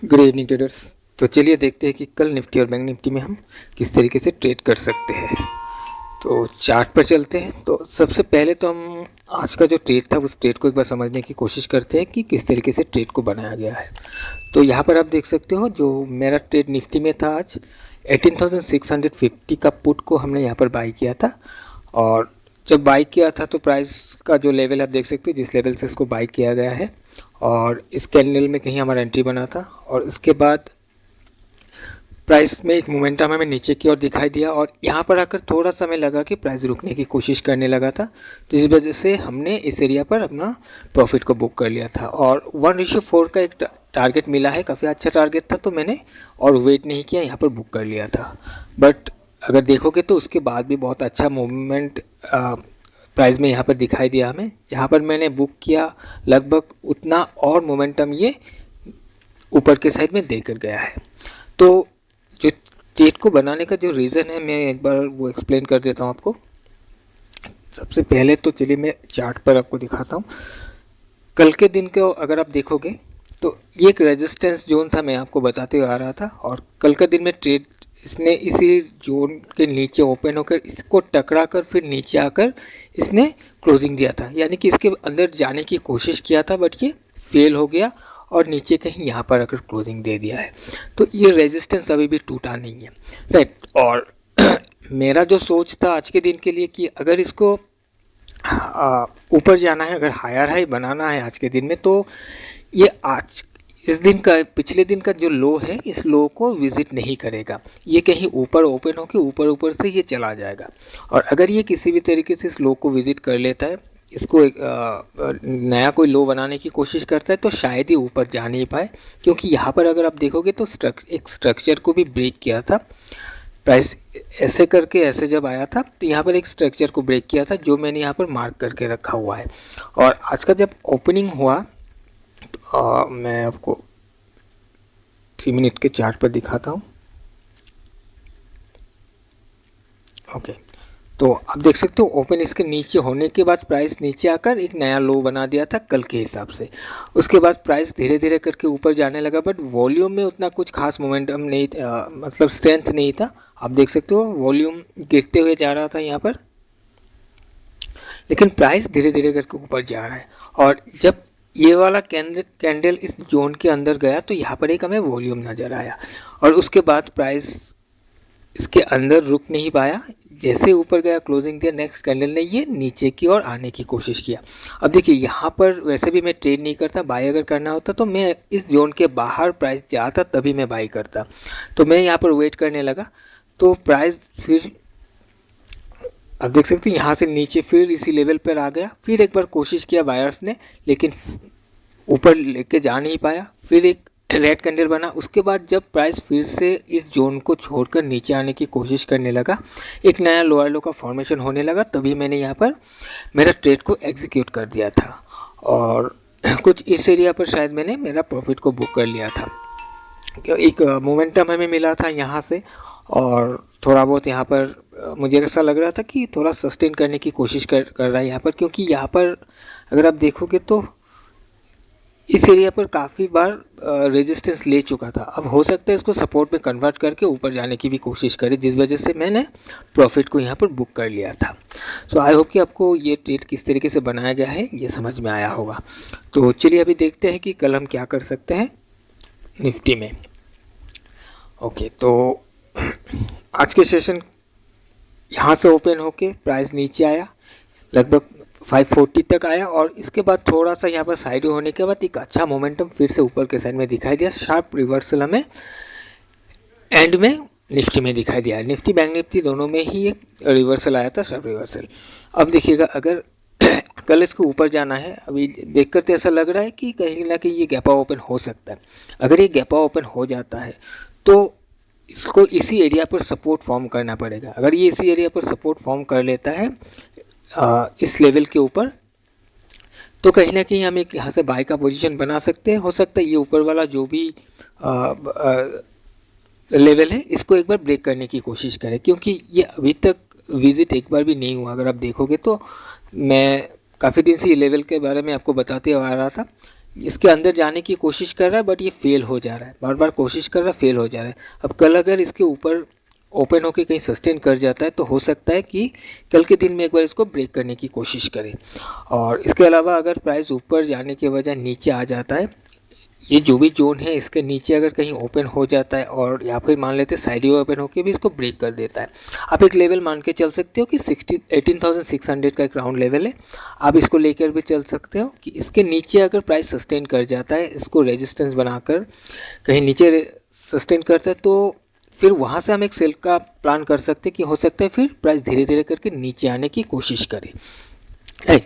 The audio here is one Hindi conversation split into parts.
Good evening traders. तो चलिए देखते हैं कि कल निफ्टी और बैंक निफ्टी में हम किस तरीके से ट्रेड कर सकते हैं। तो चार्ट पर चलते हैं। तो सबसे पहले तो हम आज का जो ट्रेड था उस ट्रेड को एक बार समझने की कोशिश करते हैं कि किस तरीके से ट्रेड को बनाया गया है। तो यहाँ पर आप देख सकते हो जो मेरा ट्रेड निफ्टी में था आज 18,650 का पुट को हमने यहाँ पर बाई किया था। और जब बाई किया था तो प्राइस का जो लेवल आप देख सकते हो जिस लेवल से इसको बाई किया गया है और इस कैंडल में कहीं हमारा एंट्री बना था और इसके बाद प्राइस में एक मोमेंटम हमें नीचे की ओर दिखाई दिया और यहाँ पर आकर थोड़ा समय लगा कि प्राइस रुकने की कोशिश करने लगा था, जिस वजह से हमने इस एरिया पर अपना प्रॉफिट को बुक कर लिया था। और 1:4 का एक टारगेट मिला है, काफ़ी अच्छा टारगेट था, तो मैंने और वेट नहीं किया, यहाँ पर बुक कर लिया था। बट अगर देखोगे तो उसके बाद भी बहुत अच्छा मूवमेंट प्राइस में यहाँ पर दिखाई दिया हमें। जहाँ पर मैंने बुक किया लगभग उतना और मोमेंटम ये ऊपर के साइड में देकर गया है। तो जो ट्रेड को बनाने का जो रीज़न है मैं एक बार वो एक्सप्लेन कर देता हूँ आपको। सबसे पहले तो चलिए मैं चार्ट पर आपको दिखाता हूँ। कल के दिन को अगर आप देखोगे तो ये एक रेजिस्टेंस जोन था, मैं आपको बताते हुए आ रहा था, और कल का दिन में ट्रेड इसने इसी जोन के नीचे ओपन होकर इसको टकरा कर फिर नीचे आकर इसने क्लोजिंग दिया था, यानी कि इसके अंदर जाने की कोशिश किया था बट ये फेल हो गया और नीचे कहीं यहाँ पर आकर क्लोजिंग दे दिया है। तो ये रेजिस्टेंस अभी भी टूटा नहीं है, राइट। और मेरा जो सोच था आज के दिन के लिए कि अगर इसको ऊपर जाना है, अगर हायर हाई बनाना है आज के दिन में, तो ये आज इस दिन का पिछले दिन का जो लो है इस लो को विजिट नहीं करेगा, ये कहीं ऊपर ओपन होकर ऊपर से ये चला जाएगा। और अगर ये किसी भी तरीके से इस लो को विजिट कर लेता है, इसको एक नया कोई लो बनाने की कोशिश करता है, तो शायद ही ऊपर जा नहीं पाए, क्योंकि यहाँ पर अगर आप देखोगे तो एक स्ट्रक्चर को भी ब्रेक किया था। प्राइस ऐसे करके ऐसे जब आया था तो यहाँ पर एक स्ट्रक्चर को ब्रेक किया था जो मैंने यहाँ पर मार्क करके रखा हुआ है। और आज का जब ओपनिंग हुआ मैं आपको 3 मिनट के चार्ट पर दिखाता हूँ। ओके, तो आप देख सकते हो ओपन इसके नीचे होने के बाद प्राइस नीचे आकर एक नया लो बना दिया था कल के हिसाब से। उसके बाद प्राइस धीरे धीरे करके ऊपर जाने लगा, बट वॉल्यूम में उतना कुछ खास मोमेंटम नहीं मतलब स्ट्रेंथ नहीं था। आप देख सकते हो वॉल्यूम गिरते हुए जा रहा था यहाँ पर, लेकिन प्राइस धीरे धीरे करके ऊपर जा रहा है। और जब ये वाला कैंडल इस जोन के अंदर गया तो यहाँ पर एक हमें वॉल्यूम नज़र आया और उसके बाद प्राइस इसके अंदर रुक नहीं पाया, जैसे ऊपर गया क्लोजिंग दिया, नेक्स्ट कैंडल ने ये नीचे की ओर आने की कोशिश किया। अब देखिए यहाँ पर वैसे भी मैं ट्रेड नहीं करता, बाई अगर करना होता तो मैं इस जोन के बाहर प्राइस जाता तभी मैं बाई करता। तो मैं यहाँ पर वेट करने लगा तो प्राइस फिर अब देख सकते हैं यहाँ से नीचे फिर इसी लेवल पर आ गया। फिर एक बार कोशिश किया बायर्स ने, लेकिन ऊपर लेके जा नहीं पाया। फिर एक रेड कैंडल बना, उसके बाद जब प्राइस फिर से इस जोन को छोड़कर नीचे आने की कोशिश करने लगा, एक नया लोअर लो का फॉर्मेशन होने लगा, तभी मैंने यहाँ पर मेरा ट्रेड को एग्जीक्यूट कर दिया था और कुछ इस एरिया पर शायद मैंने मेरा प्रॉफिट को बुक कर लिया था। एक मोमेंटम हमें मिला था यहाँ से और थोड़ा बहुत यहाँ पर मुझे ऐसा लग रहा था कि थोड़ा सस्टेन करने की कोशिश कर रहा है यहाँ पर, क्योंकि यहाँ पर अगर आप देखोगे तो इस एरिया पर काफ़ी बार रेजिस्टेंस ले चुका था। अब हो सकता है इसको सपोर्ट में कन्वर्ट करके ऊपर जाने की भी कोशिश करे, जिस वजह से मैंने प्रॉफिट को यहाँ पर बुक कर लिया था। सो आई होप कि आपको ये ट्रेड किस तरीके से बनाया गया है ये समझ में आया होगा। तो चलिए अभी देखते हैं कि कल हम क्या कर सकते हैं निफ्टी में। ओके, तो आज के सेशन यहाँ से ओपन होके प्राइस नीचे आया, लगभग 540 तक आया और इसके बाद थोड़ा सा यहाँ पर साइड होने के बाद एक अच्छा मोमेंटम फिर से ऊपर के साइड में दिखाई दिया। शार्प रिवर्सल हमें एंड में निफ्टी में दिखाई दिया। निफ्टी बैंक निफ्टी दोनों में ही एक रिवर्सल आया था, शार्प रिवर्सल। अब देखिएगा अगर कल इसको ऊपर जाना है, अभी देखकर तो ऐसा लग रहा है कि कहीं ना कहीं ये गैपा ओपन हो सकता है। अगर ये गैपा ओपन हो जाता है तो इसको इसी एरिया पर सपोर्ट फॉर्म करना पड़ेगा। अगर ये इसी एरिया पर सपोर्ट फॉर्म कर लेता है इस लेवल के ऊपर, तो कहीं ना कहीं हम एक यहाँ से बाय का पोजीशन बना सकते हैं। हो सकता है ये ऊपर वाला जो भी लेवल है इसको एक बार ब्रेक करने की कोशिश करें, क्योंकि ये अभी तक विजिट एक बार भी नहीं हुआ। अगर आप देखोगे तो मैं काफ़ी दिन से ये लेवल के बारे में आपको बताते आ रहा था, इसके अंदर जाने की कोशिश कर रहा है बट ये फेल हो जा रहा है, बार बार कोशिश कर रहा है, फेल हो जा रहा है। अब कल अगर इसके ऊपर ओपन होके कहीं सस्टेन कर जाता है तो हो सकता है कि कल के दिन में एक बार इसको ब्रेक करने की कोशिश करें। और इसके अलावा अगर प्राइस ऊपर जाने के बजाय नीचे आ जाता है, ये जो भी जोन है इसके नीचे अगर कहीं ओपन हो जाता है और या फिर मान लेते साइड ओपन होकर भी इसको ब्रेक कर देता है, आप एक लेवल मान के चल सकते हो कि 18,600 का एक राउंड लेवल है। आप इसको लेकर भी चल सकते हो कि इसके नीचे अगर प्राइस सस्टेन कर जाता है, इसको रेजिस्टेंस बनाकर कहीं नीचे सस्टेन करता है, तो फिर वहाँ से हम एक सेल का प्लान कर सकते हैं कि हो सकता है फिर प्राइस धीरे धीरे करके नीचे आने की कोशिश करे।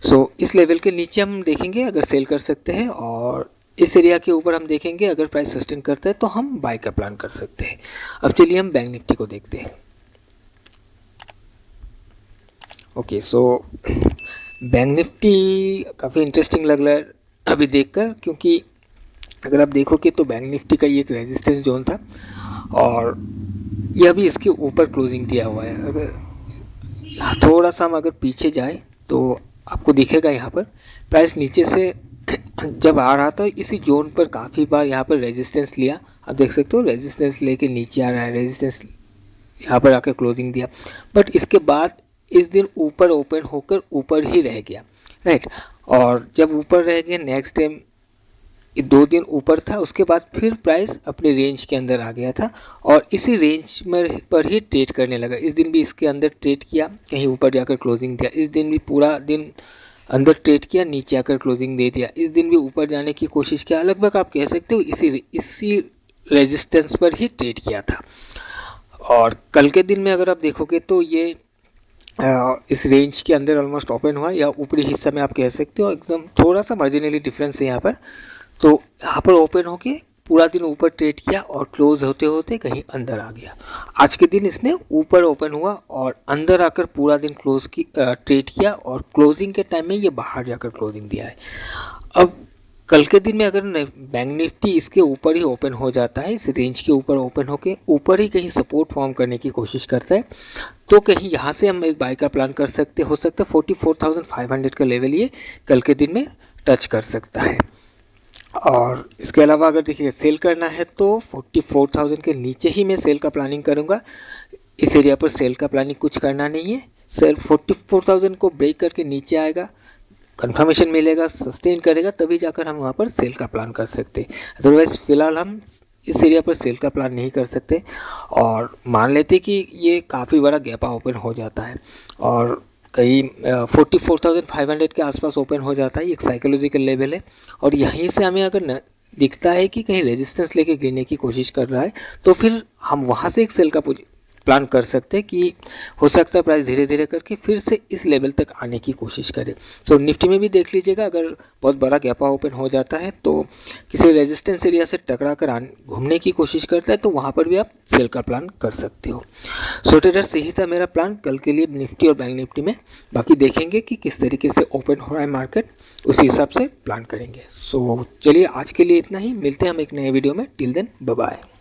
सो इस लेवल के नीचे हम देखेंगे अगर सेल कर सकते हैं, और इस एरिया के ऊपर हम देखेंगे अगर प्राइस सस्टेन करता है तो हम बाय का प्लान कर सकते हैं। अब चलिए हम बैंक निफ्टी को देखते हैं। ओके, सो बैंक निफ्टी काफ़ी इंटरेस्टिंग लग रहा है अभी देखकर, क्योंकि अगर आप देखोगे तो बैंक निफ्टी का ये एक रेजिस्टेंस जोन था और यह भी इसके ऊपर क्लोजिंग दिया हुआ है। अगर थोड़ा सा हम अगर पीछे जाए तो आपको दिखेगा यहाँ पर प्राइस नीचे से जब आ रहा था इसी जोन पर काफ़ी बार यहाँ पर रेजिस्टेंस लिया। आप देख सकते हो रेजिस्टेंस लेके नीचे आ रहा है, रेजिस्टेंस यहाँ पर आकर क्लोजिंग दिया, बट इसके बाद इस दिन ऊपर ओपन होकर ऊपर ही रह गया, राइट। और जब ऊपर रह गया नेक्स्ट टाइम 2 दिन ऊपर था, उसके बाद फिर प्राइस अपने रेंज के अंदर आ गया था और इसी रेंज में पर ही ट्रेड करने लगा। इस दिन भी इसके अंदर ट्रेड किया, कहीं ऊपर जाकर क्लोजिंग दिया। इस दिन भी पूरा दिन अंदर ट्रेड किया, नीचे आकर क्लोजिंग दे दिया। इस दिन भी ऊपर जाने की कोशिश किया, लगभग आप कह सकते हो इसी रेजिस्टेंस पर ही ट्रेड किया था। और कल के दिन में अगर आप देखोगे तो ये इस रेंज के अंदर ऑलमोस्ट ओपन हुआ, या ऊपरी हिस्सा में आप कह सकते हो एकदम थोड़ा सा मार्जिनली डिफरेंस है यहाँ पर। तो यहाँ पर ओपन होके पूरा दिन ऊपर ट्रेड किया और क्लोज होते होते कहीं अंदर आ गया। आज के दिन इसने ऊपर ओपन हुआ और अंदर आकर पूरा दिन ट्रेड किया और क्लोजिंग के टाइम में ये बाहर जाकर क्लोजिंग दिया है। अब कल के दिन में अगर बैंक निफ्टी इसके ऊपर ही ओपन हो जाता है, इस रेंज के ऊपर ओपन होके ऊपर ही कहीं सपोर्ट फॉर्म करने की कोशिश करता है, तो कहीं यहाँ से हम एक बाय का प्लान कर सकते हो सकता है 44,500 का लेवल ये कल के दिन में टच कर सकता है। और इसके अलावा अगर देखिए सेल करना है तो 44,000 के नीचे ही मैं सेल का प्लानिंग करूँगा। इस एरिया पर सेल का प्लानिंग कुछ करना नहीं है। सेल 44,000 को ब्रेक करके नीचे आएगा, कंफर्मेशन मिलेगा, सस्टेन करेगा, तभी जाकर हम वहाँ पर सेल का प्लान कर सकते हैं। अदरवाइज फिलहाल हम इस एरिया पर सेल का प्लान नहीं कर सकते और मान लेते कि ये काफ़ी बड़ा गैप ओपन हो जाता है और कहीं 44,500 के आसपास ओपन हो जाता है। एक साइकोलॉजिकल लेवल है और यहीं से हमें अगर दिखता है कि कहीं रेजिस्टेंस लेके गिरने की कोशिश कर रहा है तो फिर हम वहाँ से एक सेल का प्लान कर सकते हैं कि हो सकता है प्राइस धीरे धीरे करके फिर से इस लेवल तक आने की कोशिश करे। सो निफ्टी में भी देख लीजिएगा, अगर बहुत बड़ा गैपा ओपन हो जाता है तो किसी रेजिस्टेंस एरिया से टकरा कर घूमने की कोशिश करता है तो वहाँ पर भी आप सेल का प्लान कर सकते हो। सो ट्रेडर्स, यही था मेरा प्लान कल के लिए निफ्टी और बैंक निफ्टी में। बाकी देखेंगे कि किस तरीके से ओपन हो रहा है मार्केट, उसी हिसाब से प्लान करेंगे। सो चलिए आज के लिए इतना ही, मिलते हैं हम एक नए वीडियो में। Till then bye bye.